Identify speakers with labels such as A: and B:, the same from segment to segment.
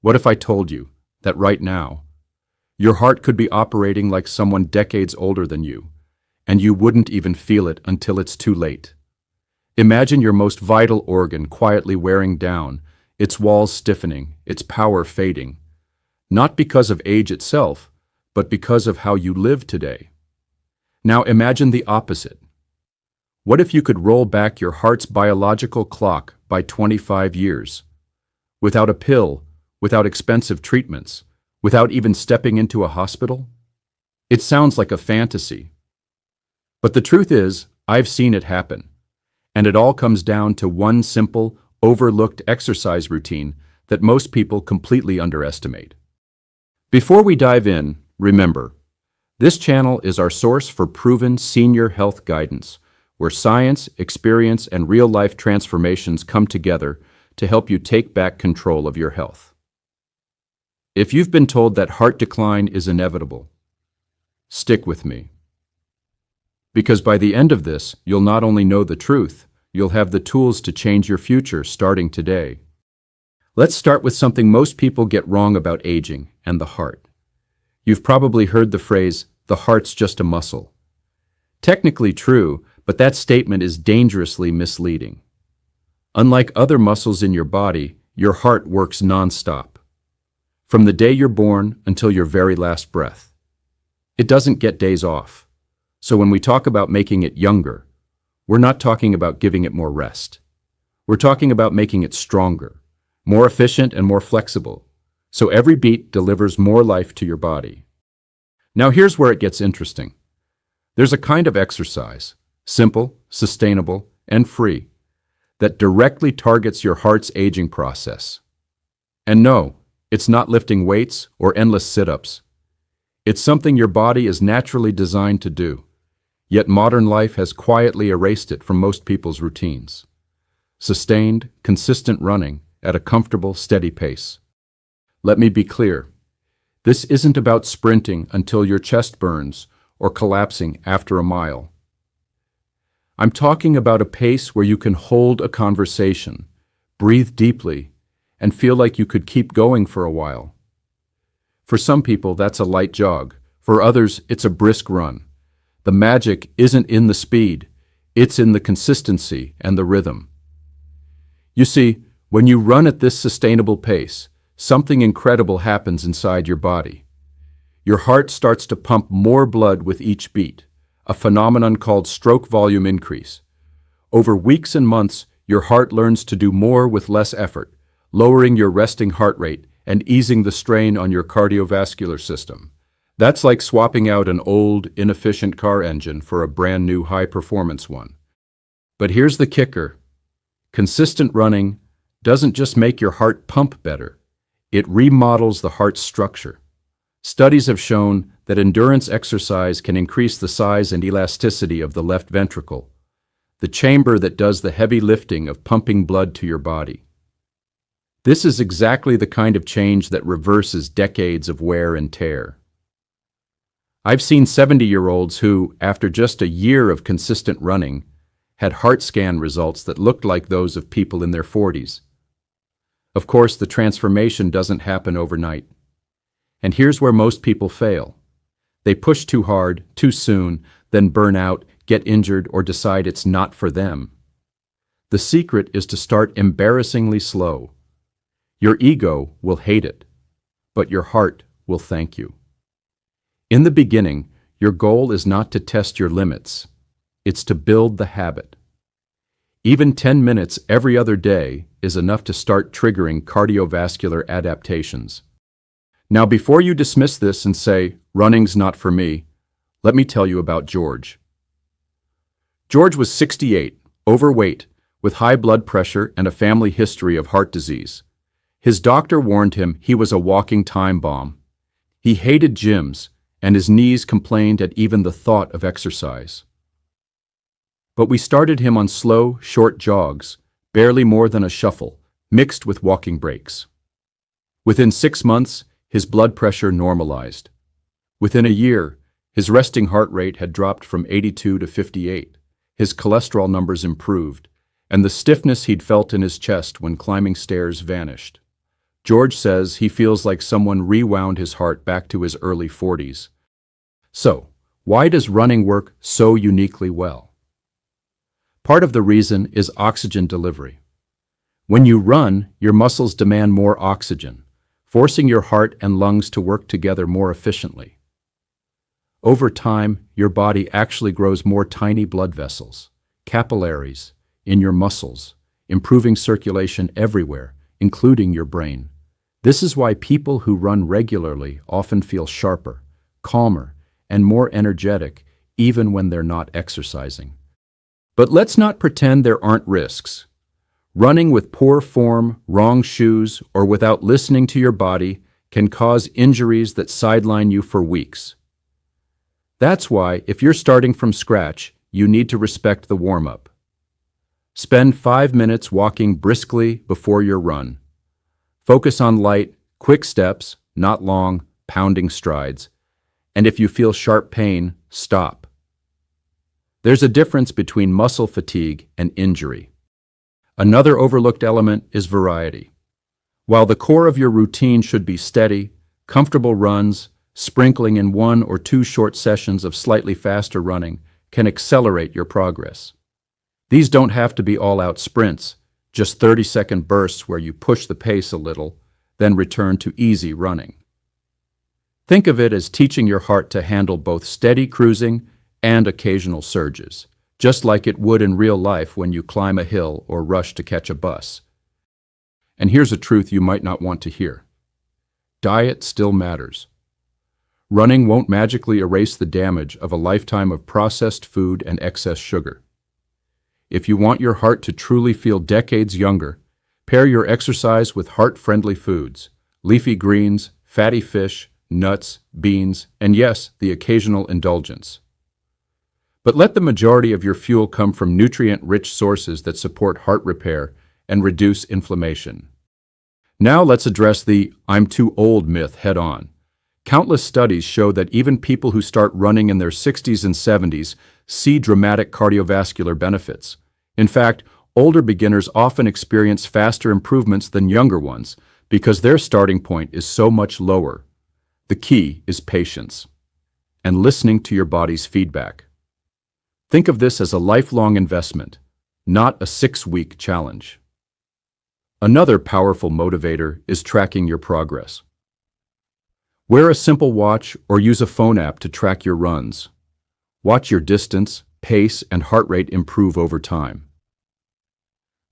A: What if I told you that right now, your heart could be operating like someone decades older than you, and you wouldn't even feel it until it's too late? Imagine your most vital organ quietly wearing down, its walls stiffening, its power fading, not because of age itself, but because of how you live today. Now imagine the opposite. What if you could roll back your heart's biological clock by 25 years? Without a pill, without expensive treatments, without even stepping into a hospital? It sounds like a fantasy. But the truth is, I've seen it happen. And it all comes down to one simple, overlooked exercise routine that most people completely underestimate. Before we dive in, remember, this channel is our source for proven senior health guidance, where science, experience, and real-life transformations come together to help you take back control of your health. If you've been told that heart decline is inevitable, stick with me. Because by the end of this, you'll not only know the truth, you'll have the tools to change your future starting today. Let's start with something most people get wrong about aging and the heart. You've probably heard the phrase, "the heart's just a muscle." Technically true, but that statement is dangerously misleading. Unlike other muscles in your body, your heart works nonstop. From the day you're born until your very last breath. It doesn't get days off. So when we talk about making it younger, we're not talking about giving it more rest. We're talking about making it stronger, more efficient and more flexible, so every beat delivers more life to your body. Now here's where it gets interesting. There's a kind of exercise, simple, sustainable, and free, that directly targets your heart's aging process. And no, it's not lifting weights or endless sit-ups. It's something your body is naturally designed to do, yet modern life has quietly erased it from most people's routines. Sustained, consistent running at a comfortable, steady pace. Let me be clear. This isn't about sprinting until your chest burns or collapsing after a mile. I'm talking about a pace where you can hold a conversation, breathe deeply, and feel like you could keep going for a while. For some people, that's a light jog. For others, it's a brisk run. The magic isn't in the speed, it's in the consistency and the rhythm. You see, when you run at this sustainable pace, something incredible happens inside your body. Your heart starts to pump more blood with each beat, a phenomenon called stroke volume increase. Over weeks and months, your heart learns to do more with less effort, lowering your resting heart rate and easing the strain on your cardiovascular system. That's like swapping out an old, inefficient car engine for a brand new high-performance one. But here's the kicker. Consistent running doesn't just make your heart pump better, it remodels the heart's structure. Studies have shown that endurance exercise can increase the size and elasticity of the left ventricle, the chamber that does the heavy lifting of pumping blood to your body. This is exactly the kind of change that reverses decades of wear and tear. I've seen 70-year-olds who, after just a year of consistent running, had heart scan results that looked like those of people in their 40s. Of course, the transformation doesn't happen overnight. And here's where most people fail. They push too hard, too soon, then burn out, get injured, or decide it's not for them. The secret is to start embarrassingly slow. Your ego will hate it, but your heart will thank you. In the beginning, your goal is not to test your limits. It's to build the habit. Even 10 minutes every other day is enough to start triggering cardiovascular adaptations. Now, before you dismiss this and say, "Running's not for me," let me tell you about George. George was 68, overweight, with high blood pressure and a family history of heart disease. His doctor warned him he was a walking time bomb. He hated gyms, and his knees complained at even the thought of exercise. But we started him on slow, short jogs, barely more than a shuffle, mixed with walking breaks. Within 6 months, his blood pressure normalized. Within a year, his resting heart rate had dropped from 82 to 58. His cholesterol numbers improved, and the stiffness he'd felt in his chest when climbing stairs vanished. George says he feels like someone rewound his heart back to his early 40s. So, why does running work so uniquely well? Part of the reason is oxygen delivery. When you run, your muscles demand more oxygen, forcing your heart and lungs to work together more efficiently. Over time, your body actually grows more tiny blood vessels, capillaries, in your muscles, improving circulation everywhere, including your brain. This is why people who run regularly often feel sharper, calmer, and more energetic even when they're not exercising. But let's not pretend there aren't risks. Running with poor form, wrong shoes, or without listening to your body can cause injuries that sideline you for weeks. That's why, if you're starting from scratch, you need to respect the warm-up. Spend 5 minutes walking briskly before your run. Focus on light, quick steps, not long, pounding strides. And if you feel sharp pain, stop. There's a difference between muscle fatigue and injury. Another overlooked element is variety. While the core of your routine should be steady, comfortable runs, sprinkling in 1 or 2 short sessions of slightly faster running can accelerate your progress. These don't have to be all-out sprints, just 30-second bursts where you push the pace a little, then return to easy running. Think of it as teaching your heart to handle both steady cruising and occasional surges, just like it would in real life when you climb a hill or rush to catch a bus. And here's a truth you might not want to hear. Diet still matters. Running won't magically erase the damage of a lifetime of processed food and excess sugar. If you want your heart to truly feel decades younger, pair your exercise with heart-friendly foods, leafy greens, fatty fish, nuts, beans, and yes, the occasional indulgence. But let the majority of your fuel come from nutrient-rich sources that support heart repair and reduce inflammation. Now let's address the "I'm too old" myth head-on. Countless studies show that even people who start running in their 60s and 70s see dramatic cardiovascular benefits. In fact, older beginners often experience faster improvements than younger ones because their starting point is so much lower. The key is patience and listening to your body's feedback. Think of this as a lifelong investment, not a 6-week challenge. Another powerful motivator is tracking your progress. Wear a simple watch or use a phone app to track your runs. Watch your distance, pace, and heart rate improve over time.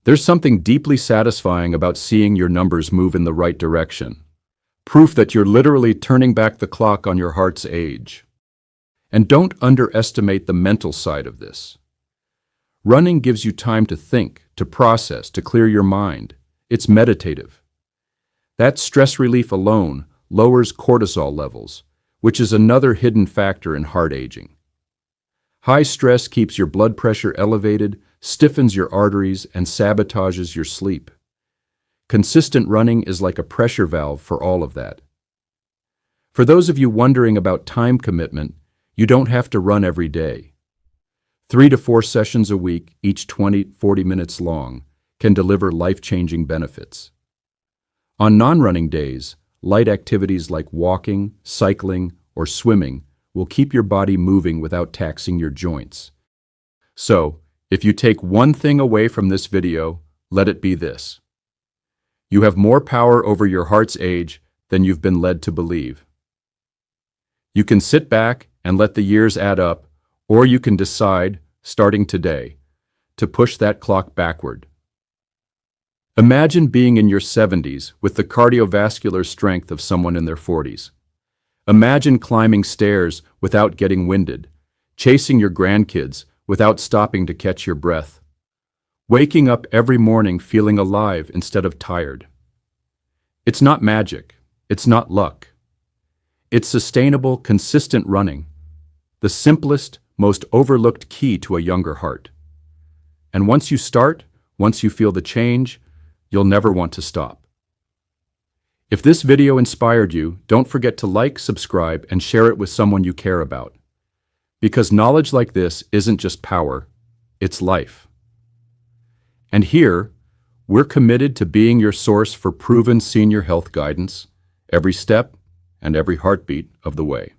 A: There's something deeply satisfying about seeing your numbers move in the right direction. Proof that you're literally turning back the clock on your heart's age. And don't underestimate the mental side of this. Running gives you time to think, to process, to clear your mind. It's meditative. That stress relief alone lowers cortisol levels, which is another hidden factor in heart aging. High stress keeps your blood pressure elevated, stiffens your arteries, and sabotages your sleep. Consistent running is like a pressure valve for all of that. For those of you wondering about time commitment, you don't have to run every day. 3 to 4 sessions a week, each 20-40 minutes long, can deliver life-changing benefits. On non-running days, light activities like walking, cycling, or swimming will keep your body moving without taxing your joints. So, if you take one thing away from this video, let it be this. You have more power over your heart's age than you've been led to believe. You can sit back and let the years add up, or you can decide, starting today, to push that clock backward. Imagine being in your 70s with the cardiovascular strength of someone in their 40s. Imagine climbing stairs without getting winded, chasing your grandkids without stopping to catch your breath, waking up every morning feeling alive instead of tired. It's not magic. It's not luck. It's sustainable, consistent running, the simplest, most overlooked key to a younger heart. And once you start, once you feel the change, you'll never want to stop. If this video inspired you, don't forget to like, subscribe, and share it with someone you care about. Because knowledge like this isn't just power, it's life. And here, We're committed to being your source for proven senior health guidance, every step and every heartbeat of the way.